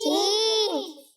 3।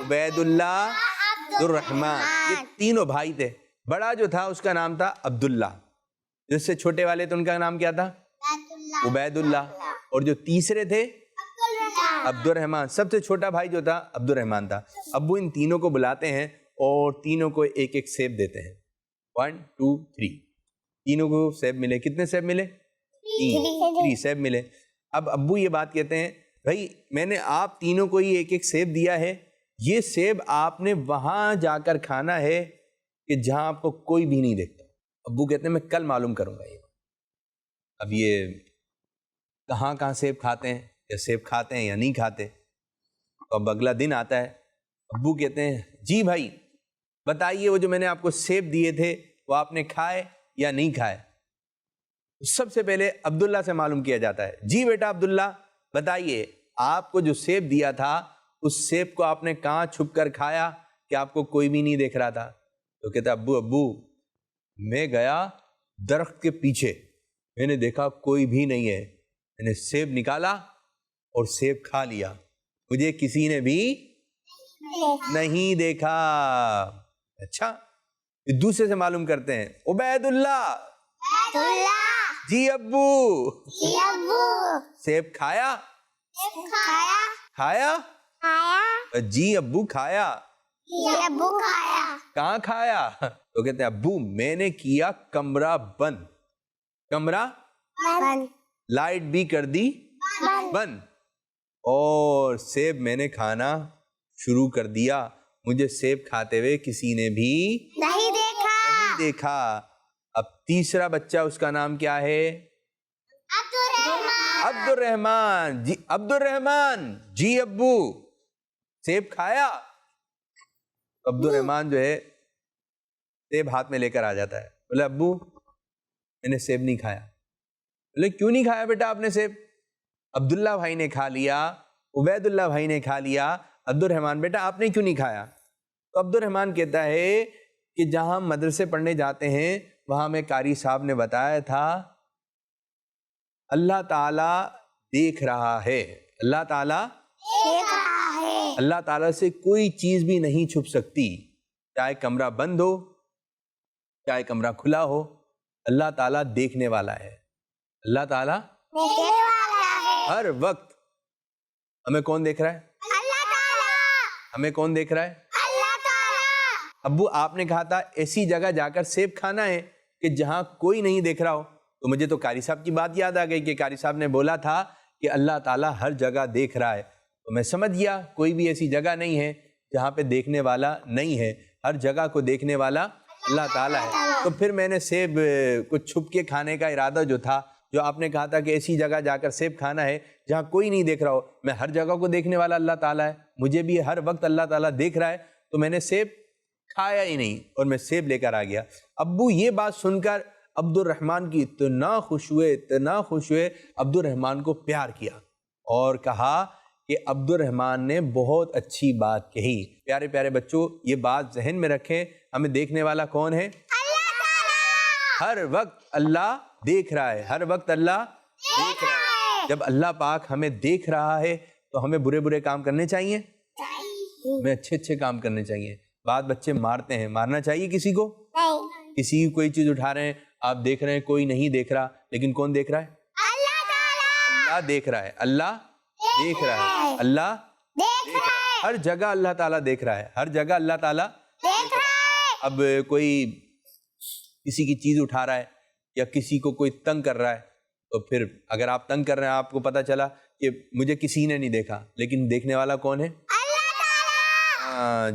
عبید اللہ، عبدالرحمان، یہ تینوں بھائی تھے. بڑا جو تھا اس کا نام تھا عبداللہ، جس سے چھوٹے والے تھے ان کا نام کیا تھا؟ عبید اللہ. اور جو تیسرے تھے عبد الرحمان. سب سے چھوٹا بھائی جو تھا عبد الرحمان تھا. ابو ان تینوں کو بلاتے ہیں اور تینوں کو ایک ایک سیب دیتے ہیں. 1 2 3 تینوں کو سیب ملے. کتنے سیب ملے؟ 3 سیب ملے. اب ابو یہ بات کہتے ہیں بھائی میں نے آپ تینوں کو ہی ایک ایک سیب دیا ہے، یہ سیب آپ نے وہاں جا کر کھانا ہے کہ جہاں آپ کو کوئی بھی نہیں دیکھتا. ابو کہتے ہیں میں کل معلوم کروں گا. یہ اب یہ کہاں کہاں سیب کھاتے ہیں، یا سیب کھاتے ہیں یا نہیں کھاتے. تو اب اگلا دن آتا ہے. ابو کہتے ہیں جی بھائی بتائیے وہ جو میں نے آپ کو سیب دیے تھے وہ آپ نے کھائے یا نہیں کھائے. سب سے پہلے عبداللہ سے معلوم کیا جاتا ہے. جی بیٹا عبداللہ بتائیے آپ کو جو سیب دیا تھا اس سیب کو آپ نے کہاں چھپ کر کھایا کہ آپ کو کوئی بھی نہیں دیکھ رہا تھا. تو کہتا ابو میں گیا درخت کے پیچھے، میں نے دیکھا کوئی بھی نہیں ہے، میں نے سیب نکالا اور سیب کھا لیا، مجھے کسی نے بھی نہیں دیکھا. اچھا دوسرے سے معلوم کرتے ہیں. عبید اللہ جی ابو سیب کھایا؟ کھایا؟ جی ابو کھایا. کہاں کھایا؟ تو کہتے ہیں ابو میں نے کیا کمرہ بند. کمرہ لائٹ بھی کر دی بند، اور سیب میں نے کھانا شروع کر دیا. مجھے سیب کھاتے ہوئے کسی نے بھی نہیں دیکھا. اب تیسرا بچہ اس کا نام کیا ہے؟ عبد الرحمان. جی عبد الرحمان جی ابو سیب کھایا؟ عبد الرحمان جو ہے سیب ہاتھ میں لے کر آ جاتا ہے. بولے ابو میں نے سیب نہیں کھایا. بولے کیوں نہیں کھایا بیٹا آپ نے سیب؟ عبداللہ بھائی نے کھا لیا، عبید اللہ بھائی نے کھا لیا، عبد الرحمان بیٹا آپ نے کیوں نہیں کھایا؟ تو عبد الرحمان کہتا ہے کہ جہاں ہم مدرسے پڑھنے جاتے ہیں وہاں میں قاری صاحب نے بتایا تھا اللہ تعالیٰ دیکھ رہا ہے. اللہ تعالیٰ اللہ تعالیٰ سے کوئی چیز بھی نہیں چھپ سکتی، چاہے کمرہ بند ہو چاہے کمرہ کھلا ہو، اللہ تعالیٰ دیکھنے والا ہے. اللہ تعالیٰ ہر وقت. ہمیں کون دیکھ رہا ہے؟ ہمیں کون دیکھ رہا ہے؟ ابو آپ نے کہا تھا ایسی جگہ جا کر سیب کھانا ہے کہ جہاں کوئی نہیں دیکھ رہا ہو. تو مجھے تو قاری صاحب کی بات یاد آ گئی کہ قاری صاحب نے بولا تھا کہ اللہ تعالیٰ ہر جگہ دیکھ رہا ہے. تو میں سمجھ گیا کوئی بھی ایسی جگہ نہیں ہے جہاں پہ دیکھنے والا نہیں ہے، ہر جگہ کو دیکھنے والا اللہ تعالیٰ ہے. تو پھر میں نے سیب کو چھپ کے کھانے کا ارادہ جو تھا، جو آپ نے کہا تھا کہ ایسی جگہ جا کر سیب کھانا ہے جہاں کوئی نہیں دیکھ رہا ہو، میں ہر جگہ کو دیکھنے والا اللہ تعالیٰ ہے، مجھے بھی ہر وقت اللہ تعالیٰ دیکھ رہا ہے. تو میں نے سیب کھایا ہی نہیں اور میں سیب لے کر آ گیا. ابو یہ بات سن کر عبد الرحمان کی اتنا خوش ہوئے عبد الرحمان کو پیار کیا اور کہا کہ عبد الرحمان نے بہت اچھی بات کہی. پیارے پیارے بچوں یہ بات ذہن میں رکھیں، ہمیں دیکھنے والا کون ہے؟ ہر وقت اللہ دیکھ رہا ہے، ہر وقت اللہ دیکھ رہا ہے. جب اللہ پاک ہمیں دیکھ رہا ہے تو ہمیں برے برے کام کرنے چاہیے، ہمیں اچھے اچھے کام کرنے چاہیے. بعض بچے مارتے ہیں، مارنا چاہیے کسی کو؟ کسی کی کوئی چیز اٹھا رہے ہیں، آپ دیکھ رہے ہیں کوئی نہیں دیکھ رہا، لیکن کون دیکھ رہا ہے؟ اللہ دیکھ رہا ہے. اللہ دیکھ رہا ہے. اللہ دیکھ رہا ہے. ہر جگہ اللہ تعالیٰ دیکھ رہا ہے، ہر جگہ اللہ تعالیٰ دیکھ رہا ہے. اب کوئی کسی کی چیز اٹھا رہا ہے یا کسی کو کوئی تنگ کر رہا ہے، تو پھر اگر آپ تنگ کر رہے ہیں، آپ کو پتا چلا کہ مجھے کسی نے نہیں دیکھا، لیکن دیکھنے والا کون ہے؟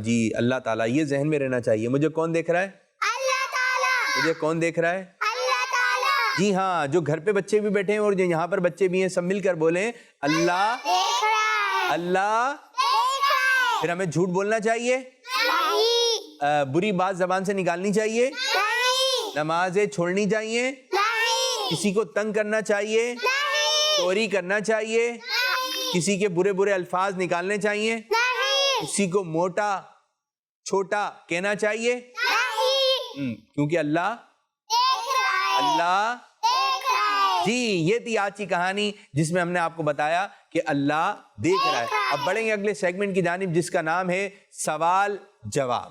جی اللہ تعالیٰ. یہ ذہن میں رہنا چاہیے. مجھے کون دیکھ رہا ہے؟ اللہ تعالیٰ. مجھے کون دیکھ رہا ہے؟ اللہ تعالیٰ. جی ہاں، جو گھر پہ بچے بھی بیٹھے ہیں اور جو یہاں پر بچے بھی ہیں، سب مل کر بولیں اللہ دیکھ رہا ہے. اللہ دیکھ رہا ہے. پھر ہمیں جھوٹ بولنا چاہیے نہیں، بری بات زبان سے نکالنی چاہیے نہیں، نمازیں چھوڑنی چاہیے نہیں، کسی کو تنگ کرنا چاہیے نہیں، چوری کرنا چاہیے نہیں، کسی کے برے برے الفاظ نکالنے چاہیے نہیں، کسی کو موٹا چھوٹا کہنا چاہیے نہیں، کیونکہ اللہ دیکھ رہا ہے. اللہ دیکھ رہا ہے. جی یہ تھی آج کی کہانی جس میں ہم نے آپ کو بتایا کہ اللہ دیکھ رہا ہے. اب بڑھیں گے اگلے سیگمنٹ کی جانب جس کا نام ہے سوال جواب.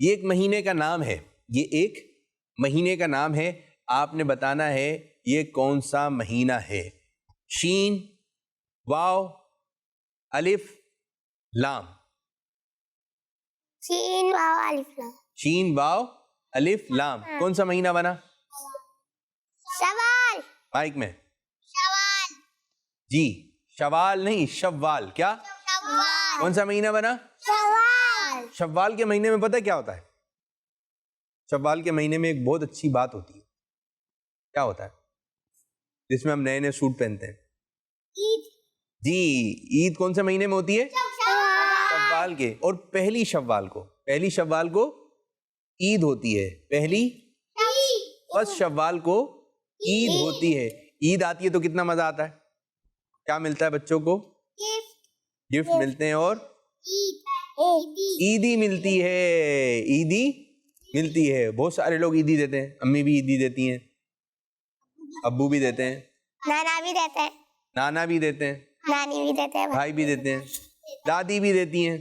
یہ ایک مہینے کا نام ہے, یہ ایک مہینے کا نام ہے. آپ نے بتانا ہے یہ کون سا مہینہ ہے. شین واو الف لام. سین واو الف لام. شین واو الف لام. کون سا مہینہ بنا؟ سوال. مائک میں. سوال. جی شوال نہیں, شوال. کیا سوال. کون سا مہینہ بنا؟ سوال. شوال کے مہینے میں پتہ کیا ہوتا ہے؟ شوال کے مہینے میں ایک بہت اچھی بات ہوتی ہے. کیا ہوتا ہے؟ جس میں ہم نئے نئے سوٹ پہنتے ہیں. عید. جی عید کون سے مہینے میں ہوتی ہے؟ شوال کے. اور پہلی شوال کو عید ہوتی ہے. پہلی بس شوال کو عید ہوتی ہے. عید آتی ہے تو کتنا مزہ آتا ہے. کیا ملتا ہے بچوں کو؟ گفٹ ملتے ہیں اور عیدی ملتی ہے. عیدی ملتی ہے. بہت سارے لوگ عیدی دیتے ہیں. امی بھی عیدی دیتی ہیں, ابو بھی دیتے ہیں, نانا بھی دیتے ہیں, نانا بھی دیتے ہیں, نانی بھی دیتے ہیں, بھائی بھی دیتے ہیں, دادی بھی دیتی ہیں,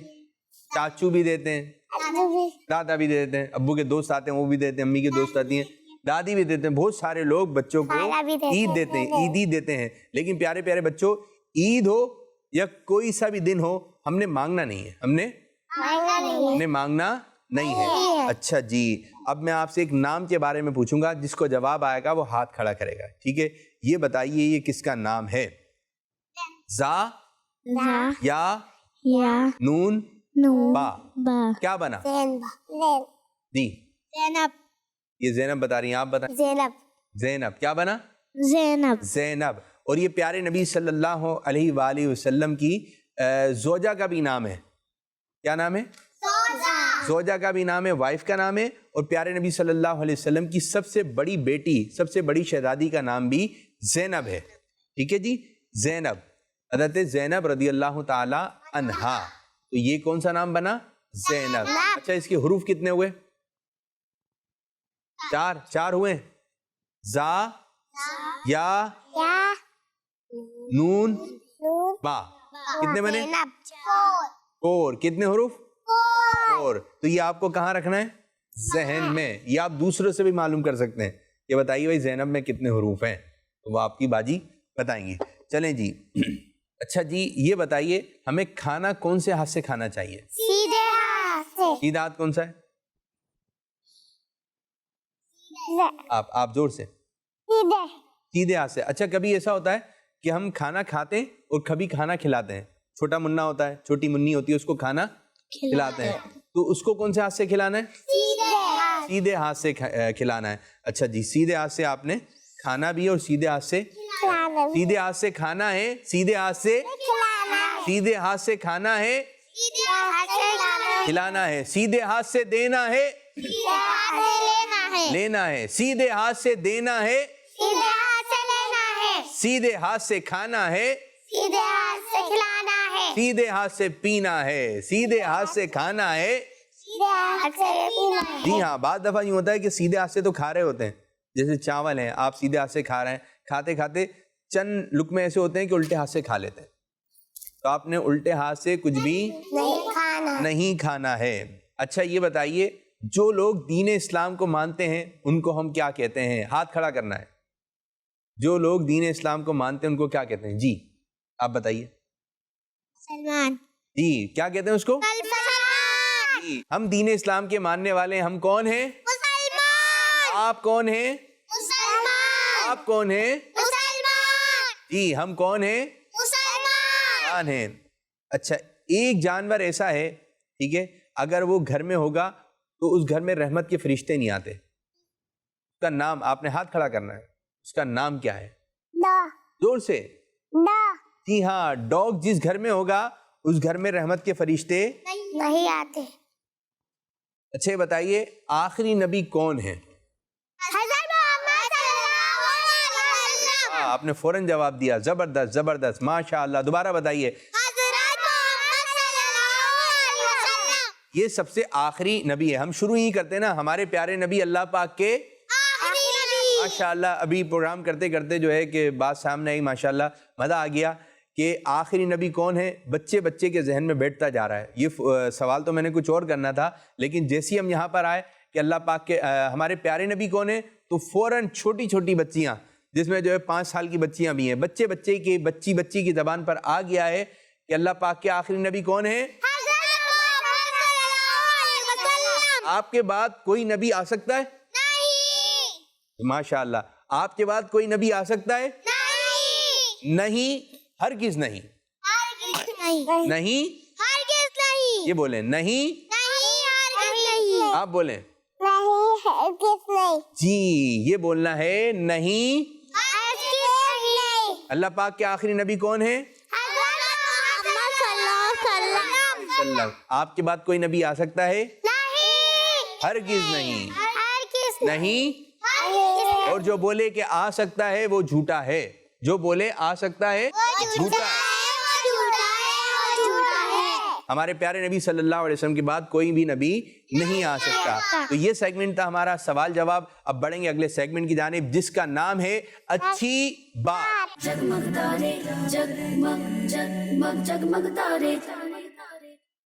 چاچو بھی دیتے ہیں, دادو بھی. دادا بھی دیتے ہیں, ابو کے دوست آتے ہیں وہ بھی دیتے ہیں, امی کے دوست آتی ہیں, دادی بھی دیتے ہیں. بہت سارے لوگ بچوں کو خالہ بھی دیتے عید دیتے ہیں, عیدی دیتے ہیں. لیکن پیارے پیارے بچوں, عید ہو یا کوئی سا بھی دن ہو, ہم نے مانگنا نہیں ہے. ہم نے مانگنا نہیں ہے. اچھا جی, اب میں آپ سے ایک نام کے بارے میں پوچھوں گا, جس کو جواب آئے گا وہ ہاتھ کھڑا کرے گا. ٹھیک ہے, یہ بتائیے یہ کس کا نام ہے؟ زا یا نون با. کیا بنا؟ جی زینب. یہ زینب بتا رہی ہیں, آپ بتائیں. زینب. کیا بنا؟ زینب. اور یہ پیارے نبی صلی اللہ علیہ وآلہ وسلم کی زوجہ کا بھی نام ہے. کیا نام ہے؟ زوجہ کا بھی نام ہے, وائف کا نام ہے. اور پیارے نبی صلی اللہ علیہ وسلم کی سب سے بڑی بیٹی, سب سے بڑی شہزادی کا نام بھی زینب ہے. ٹھیک ہے جی, زینب, حضرت زینب رضی اللہ تعالی عنہا. تو یہ کون سا نام بنا؟ زینب. اچھا اس کے حروف کتنے ہوئے؟ چار ہوئے. زا یا نون با. کتنے بنے؟ 4. کتنے حروف؟ 4. تو یہ آپ کو کہاں رکھنا ہے؟ ذہن میں. یہ آپ دوسروں سے بھی معلوم کر سکتے ہیں. یہ بتائیے بھائی زینب میں کتنے حروف ہیں, تو وہ آپ کی باجی بتائیں گی. چلیں جی. اچھا جی یہ بتائیے ہمیں کھانا کون سے ہاتھ سے کھانا چاہیے؟ سیدھے ہاتھ سے. سیدھا ہاتھ کون سا ہے؟ آپ زور سے. سیدھے ہاتھ سے. اچھا کبھی ایسا ہوتا ہے کہ ہم کھانا کھاتے ہیں اور کبھی کھانا کھلاتے ہیں. چھوٹا منا ہوتا ہے, چھوٹی منی ہوتی ہے, اس کو کھانا کھلاتے ہیں. تو اس کو کون سے ہاتھ سے کھلانا ہے؟ سیدھے ہاتھ سے کھلانا ہے. اچھا جی سیدھے ہاتھ سے آپ نے کھانا بھی اور سیدھے ہاتھ سے کھانا ہے. سیدھے ہاتھ سے کھانا ہے, کھلانا ہے. سیدھے ہاتھ سے دینا ہے, لینا ہے. سیدھے ہاتھ سے دینا ہے, سیدھے ہاتھ سے کھانا ہے, سیدھے ہاتھ سے پینا ہے. سیدھے ہاتھ سے کھانا ہے. جی ہاں, بعض دفعہ یوں ہوتا ہے کہ سیدھے ہاتھ سے تو کھا رہے ہوتے ہیں, جیسے چاول ہیں, آپ سیدھے ہاتھ سے کھا رہے ہیں, کھاتے کھاتے چند لقمے ایسے ہوتے ہیں کہ الٹے ہاتھ سے کھا لیتے ہیں. تو آپ نے الٹے ہاتھ سے کچھ بھی نہیں کھانا ہے. اچھا یہ بتائیے جو لوگ دین اسلام کو مانتے ہیں ان کو ہم کیا کہتے ہیں؟ ہاتھ کھڑا کرنا ہے. جو لوگ دین اسلام کو مانتے ہیں ان کو کیا کہتے ہیں؟ جی آپ بتائیے. مسلمان. جی کیا کہتے ہیں اس کو؟ جی ہم دین اسلام کے ماننے والے ہیں. ہم کون ہیں؟ آپ کون ہیں؟ آپ کون ہیں؟ جی ہم کون ہیں؟ مسلمان ہیں. اچھا ایک جانور ایسا ہے, ٹھیک ہے, اگر وہ گھر میں ہوگا تو اس گھر میں رحمت کے فرشتے نہیں آتے. اس کا نام, آپ نے ہاتھ کھڑا کرنا ہے, اس کا نام کیا ہے؟ زور سے. جی ہاں, ڈاگ جس گھر میں ہوگا اس گھر میں رحمت کے فرشتے نہیں آتے. اچھا یہ بتائیے آخری نبی کون ہے؟ حضرت محمد صلی اللہ علیہ وسلم. آپ نے فوراً جواب دیا, زبردست زبردست, ماشاء اللہ. دوبارہ بتائیے. حضرت محمد صلی اللہ علیہ وسلم. یہ سب سے آخری نبی ہے. ہم شروع ہی کرتے ہیں نا ہمارے پیارے نبی اللہ پاک کے ماشاءاللہ. ابھی پروگرام کرتے کرتے جو ہے کہ بات سامنے آئی, ماشاءاللہ مزہ آ گیا کہ آخری نبی کون ہے. بچے کے ذہن میں بیٹھتا جا رہا ہے. یہ سوال تو میں نے کچھ اور کرنا تھا, لیکن جیسے ہم یہاں پر آئے کہ اللہ پاک کے ہمارے پیارے نبی کون ہیں, تو فوراً چھوٹی چھوٹی بچیاں, جس میں جو ہے 5 سال کی بچیاں بھی ہیں, بچی کی زبان پر آ گیا ہے کہ اللہ پاک کے آخری نبی کون ہیں. آپ کے بعد کوئی نبی آ سکتا ہے؟ ماشاءاللہ. آپ کے بعد کوئی نبی آ سکتا ہے؟ نہیں, ہرگز نہیں. نہیں, یہ بولیں نہیں. آپ بولیں جی, یہ بولنا ہے نہیں. اللہ پاک کے آخری نبی کون ہے؟ آپ کے بعد کوئی نبی آ سکتا ہے؟ ہرگز نہیں. نہیں, اور جو بولے کہ آ سکتا ہے وہ جھوٹا ہے. جو بولے آ سکتا ہے جھوٹا ہے. ہمارے پیارے نبی صلی اللہ علیہ وسلم کے بعد کوئی بھی نبی نہیں آ سکتا. تو یہ سیگمنٹ تھا ہمارا سوال جواب. اب بڑھیں گے اگلے سیگمنٹ کی جانب, جس کا نام ہے اچھی بات. جگمگ تارے جگمگ جگمگ جگمگ تارے.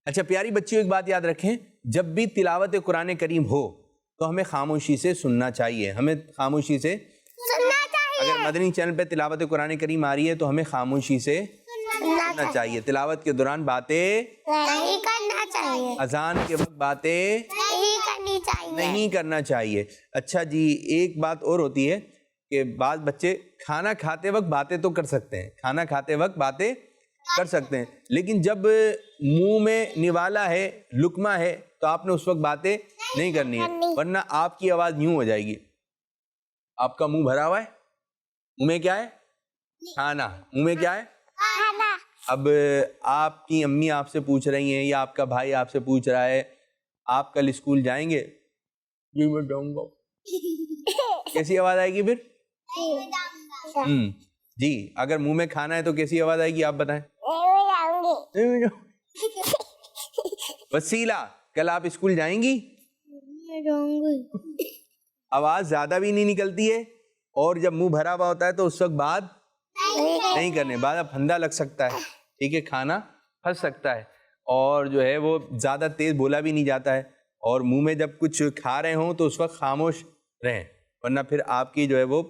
اچھا پیاری بچیوں, ایک بات یاد رکھیں, جب بھی تلاوت قرآن کریم ہو تو ہمیں خاموشی سے سننا چاہیے. ہمیں خاموشی سے اگر مدنی چینل پہ تلاوت قرآن کریم آ رہی ہے تو ہمیں خاموشی سے سننا چاہیے. تلاوت کے دوران باتیں نہیں کرنا چاہیے, اذان کے وقت باتیں نہیں کرنا چاہیے. اچھا جی, ایک بات اور ہوتی ہے کہ بعض بچے کھانا کھاتے وقت باتیں تو کر سکتے ہیں, کھانا کھاتے وقت باتیں کر سکتے ہیں, لیکن جب منہ میں نوالا ہے, لقمہ ہے, تو آپ نے اس وقت باتیں نہیں کرنی ہے, ورنہ آپ کی آواز یوں ہو جائے گی. آپ کا منہ بھرا ہوا ہے, منہ میں کیا ہے؟ کھانا. منہ میں کیا ہے؟ اب آپ کی امی آپ سے پوچھ رہی ہیں یا آپ کا بھائی آپ سے پوچھ رہا ہے آپ کل اسکول جائیں گے؟ جی میں جاؤں گا. کیسی آواز آئے گی پھر؟ جی, اگر منہ میں کھانا ہے تو کیسی آواز آئے گی آپ بتائیں؟ وسیلہ, کل آپ اسکول جائیں گی؟ آواز زیادہ بھی نہیں نکلتی ہے, اور جب منہ بھرا ہوا ہوتا ہے تو اس وقت بات نہیں کرنے, بعد اب پھندا لگ سکتا ہے, ٹھیک ہے, کھانا پھنس سکتا ہے, اور جو ہے وہ زیادہ تیز بولا بھی نہیں جاتا ہے. اور منہ میں جب کچھ کھا رہے ہوں تو اس وقت خاموش رہیں, ورنہ پھر آپ کی جو ہے وہ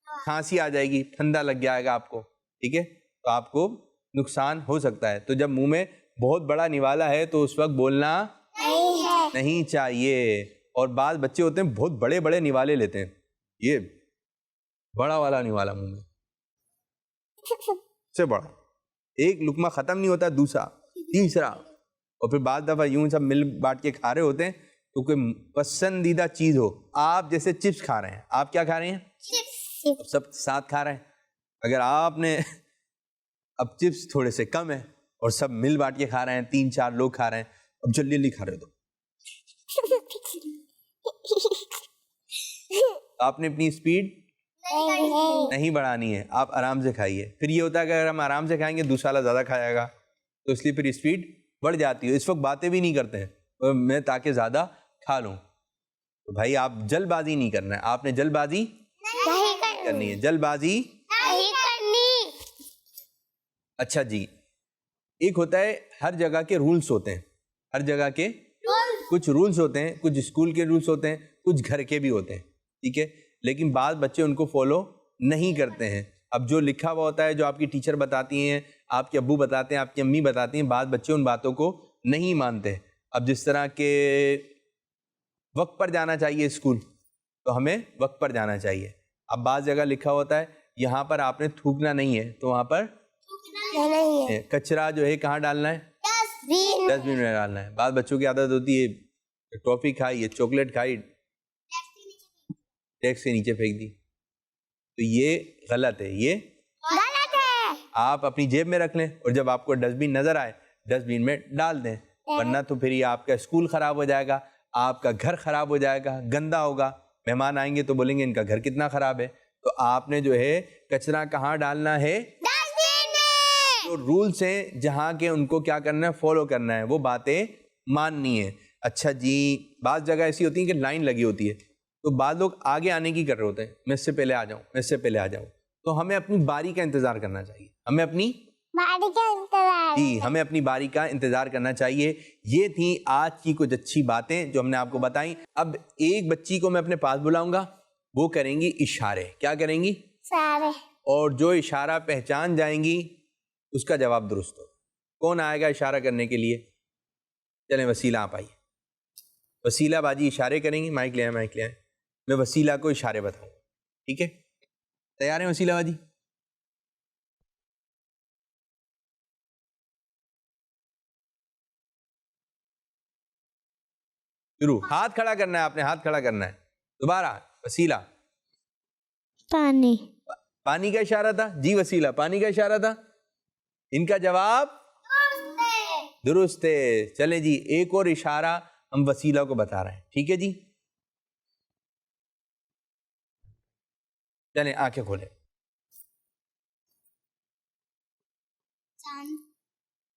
کھانسی آ جائے گی, پھندا لگ جائے گا آپ کو, ٹھیک ہے, تو آپ کو نقصان ہو سکتا ہے. تو جب منہ میں بہت بڑا نوالا ہے تو اس وقت بولنا نہیں چاہیے. اور بعض بچے ہوتے ہیں بہت بڑے بڑے نوالے لیتے ہیں, یہ بڑا والا نوالا منہ میں سے بڑا, ایک لقمہ ختم نہیں ہوتا, دوسرا, تیسرا, اور پھر بعض دفعہ یوں سب مل بانٹ کے کھا رہے ہوتے ہیں. تو کوئی پسندیدہ چیز ہو, آپ جیسے چپس کھا رہے ہیں, آپ کیا کھا رہے ہیں؟ سب ساتھ کھا رہے ہیں. اگر آپ نے اب چپس تھوڑے سے کم ہیں اور سب مل بانٹ کے کھا رہے ہیں, 3-4 لوگ کھا رہے ہیں, اب جلدی جلدی کھا رہے تو آپ نے اپنی اسپیڈ نہیں بڑھانی ہے, آپ آرام سے کھائیے. پھر یہ ہوتا ہے کہ اگر ہم آرام سے کھائیں گے دوسرا والا زیادہ کھائے گا, تو اس لیے پھر اسپیڈ بڑھ جاتی ہے. اس وقت باتیں بھی نہیں کرتے ہیں میں تاکہ زیادہ کھا لوں. تو بھائی آپ جلد بازی نہیں کرنا ہے, آپ نے جلد بازی کرنی ہے, جلد بازی نہیں کرنی. اچھا جی, ایک ہوتا ہے ہر جگہ کے رولز ہوتے ہیں, ہر جگہ کے کچھ رولز ہوتے ہیں, کچھ اسکول کے رولز ہوتے ہیں, کچھ گھر کے بھی ہوتے ہیں, ٹھیک ہے, لیکن بعض بچے ان کو فالو نہیں کرتے ہیں. اب جو لکھا ہوا ہوتا ہے, جو آپ کی ٹیچر بتاتی ہیں, آپ کے ابو بتاتے ہیں, آپ کی امی بتاتی ہیں, بعض بچے ان باتوں کو نہیں مانتے. اب جس طرح کہ وقت پر جانا چاہیے اسکول, تو ہمیں وقت پر جانا چاہیے. اب بعض جگہ لکھا ہوتا ہے یہاں پر آپ نے تھوکنا نہیں ہے, تو وہاں پر کچرا جو ہے کہاں ڈالنا ہے؟ ڈسٹ بن میں ڈالنا ہے. بعض بچوں کی عادت ہوتی ہے ٹافی کھائی, چاکلیٹ کھائی, ڈیسک سے نیچے پھینک دی. تو یہ غلط ہے, یہ غلط ہے. آپ اپنی جیب میں رکھ لیں, اور جب آپ کو ڈسٹ بن نظر آئے ڈسٹ بن میں ڈال دیں, ورنہ تو پھر یہ آپ کا اسکول خراب ہو جائے گا, آپ کا گھر خراب ہو جائے گا, گندا ہوگا. مہمان آئیں گے تو بولیں گے ان کا گھر کتنا خراب ہے. تو آپ نے جو ہے کچرا کہاں ڈالنا ہے؟ تو رولس ہیں جہاں کے ان کو کیا کرنا ہے, فالو کرنا ہے, وہ باتیں ماننی ہے. اچھا جی, بعض جگہ ایسی ہوتی ہیں کہ لائن لگی ہوتی ہے, تو بعض لوگ آگے آنے کی کر رہے ہوتے ہیں, میں اس سے پہلے آ جاؤں, میں اس سے پہلے آ جاؤں. تو ہمیں اپنی باری کا انتظار کرنا چاہیے, ہمیں اپنی ہمیں اپنی باری کا انتظار کرنا چاہیے. یہ تھیں آج کی کچھ اچھی باتیں جو ہم نے آپ کو بتائیں. اب ایک بچی کو میں اپنے پاس بلاؤں گا, وہ کریں گی اشارے. کیا کریں گی؟ اور جو اشارہ پہچان جائیں گی اس کا جواب درست ہو. کون آئے گا اشارہ کرنے کے لیے؟ چلیں وسیلہ آپ آئیے. وسیلہ باجی اشارے کریں گی. مائک لے آئیں. میں وسیلہ کو اشارے بتاؤں, ٹھیک ہے؟ تیار ہیں وسیلہ باجی؟ شروع. ہاتھ کھڑا کرنا ہے آپ نے, ہاتھ کھڑا کرنا ہے. دوبارہ. وسیلہ. پانی. پانی کا اشارہ تھا جی. وسیلہ پانی کا اشارہ تھا. ان کا جواب درست ہے. چلیں جی, ایک اور اشارہ ہم وسیلہ کو بتا رہے ہیں, ٹھیک ہے جی؟ چلیں آنکھیں کھولیں.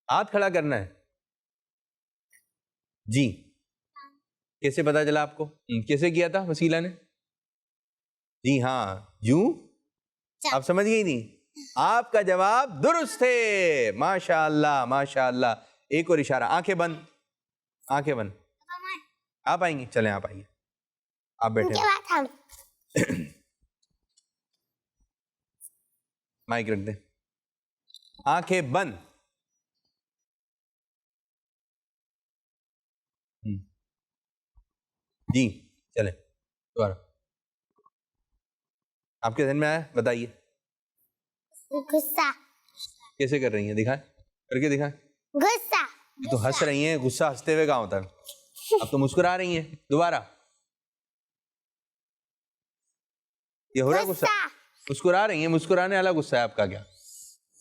ہاتھ کھڑا کرنا ہے جی. کیسے پتا چلا آپ کو؟ کیسے کیا تھا وسیلہ نے؟ جی ہاں, یوں. آپ سمجھ گئی نہیں؟ آپ کا جواب درست ہے. ماشاء اللہ ماشاء اللہ. ایک اور اشارہ. آنکھیں بند, آنکھیں بند. آپ آئیں گی؟ چلیں آپ آئیے, آپ بیٹھے. مائک رکھ دیں. آنکھیں بند. جی چلیں دوبارہ. آپ کے ذہن میں آیا؟ بتائیے. غصہ. کیسے کر رہی ہیں؟ دکھائیں, کر کے دکھائیں. غصہ. یہ تو ہنس رہی ہیں, غصہ ہنستے ہوئے کہاں ہوتا ہے؟ اب تو مسکرا رہی ہیں. دوبارہ. یہ ہو رہا ہے غصہ؟ مسکرا رہی ہیں, مسکرانے والا غصہ ہے آپ کا کیا؟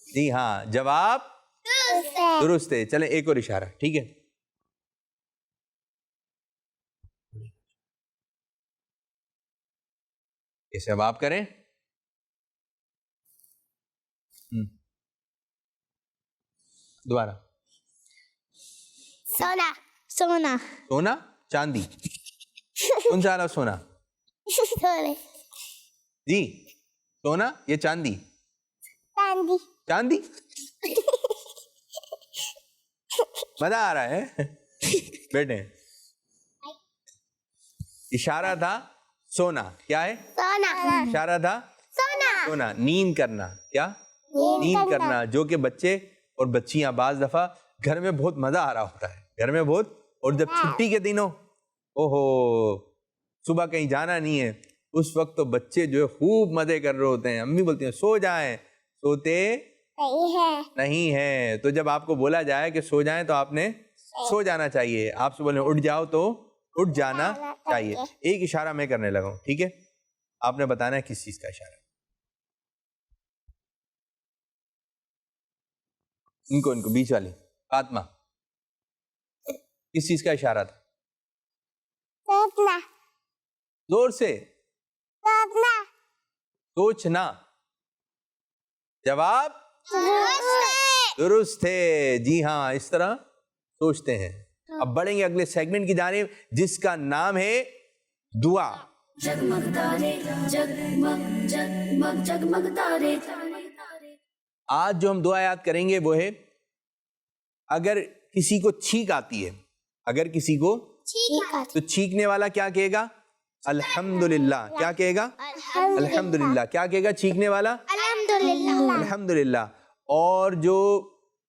جی ہاں, جواب درست ہے. چلیں ایک اور اشارہ, ٹھیک ہے؟ اسے اب آپ کریں. دوبارہ. سونا. سونا. سونا, چاندی. کون سا والا سونا؟ سونے. جی سونا یا چاندی؟ چاندی. چاندی. مزہ آ رہا ہے. بیٹھے. اشارہ تھا سونا. کیا ہے؟ سونا. اشارہ تھا سونا. سونا. نیند کرنا. کیا؟ نیند کرنا. جو کہ بچے اور بچیاں بعض دفعہ گھر میں بہت مزہ آ رہا ہوتا ہے, گھر میں بہت, اور جب چھٹی کے دنوں اوہو صبح کہیں جانا نہیں ہے, اس وقت تو بچے جو ہے خوب مزے کر رہے ہوتے ہیں. امی بولتی ہیں سو جائیں, سوتے نہیں ہے. تو جب آپ کو بولا جائے کہ سو جائیں تو آپ نے سو جانا چاہیے. آپ سے بولیں اٹھ جاؤ تو اٹھ جانا چاہیے. ایک اشارہ میں کرنے لگا ہوں, ٹھیک ہے؟ آپ نے بتانا ہے کس چیز کا اشارہ. ان کو بیچ والی فاطمہ, کس چیز کا اشارہ تھا؟ سوچنا. زور سے. سوچنا. سوچنا. جواب درست ہے. جی ہاں, اس طرح سوچتے ہیں. اب بڑھیں گے اگلے سیگمنٹ کی جانب جس کا نام ہے دعا. جگمگ تارے جگمگ جگمگ جگمگ تارے. آج جو ہم دعا یاد کریں گے وہ ہے, اگر کسی کو چھینک آتی ہے, اگر کسی کو تو چھینکنے والا کیا کہے گا؟ الحمدللہ. کیا کہے گا؟ الحمدللہ. کیا کہے گا چھینکنے والا؟ الحمدللہ. اور جو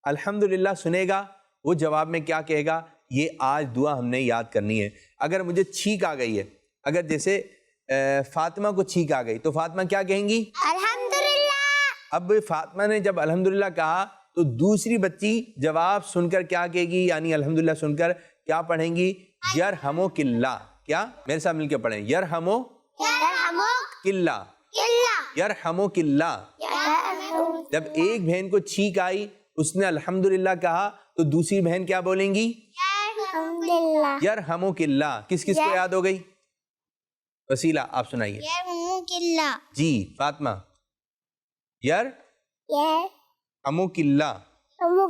الحمدللہ سنے گا وہ جواب میں کیا کہے گا؟ یہ آج دعا ہم نے یاد کرنی ہے. اگر مجھے چھینک آ گئی ہے, اگر جیسے فاطمہ کو چھینک آ گئی تو فاطمہ کیا کہیں گی؟ الحمدللہ. اب فاطمہ نے جب الحمدللہ کہا تو دوسری بچی جواب سن کر کیا کہے گی؟ یعنی الحمدللہ سن کر کیا پڑھیں گی؟ یرحمک اللہ. کیا؟ میرے ساتھ مل کے پڑھیں. یرحمک اللہ. یرحمک اللہ. جب ایک بہن کو چھینک آئی, اس نے الحمدللہ کہا تو دوسری بہن کیا بولیں گی؟ یرحمک اللہ. کس کس کو یاد ہو گئی؟ وسیلہ آپ سنائیے. جی فاطمہ. یرحمک اللہ.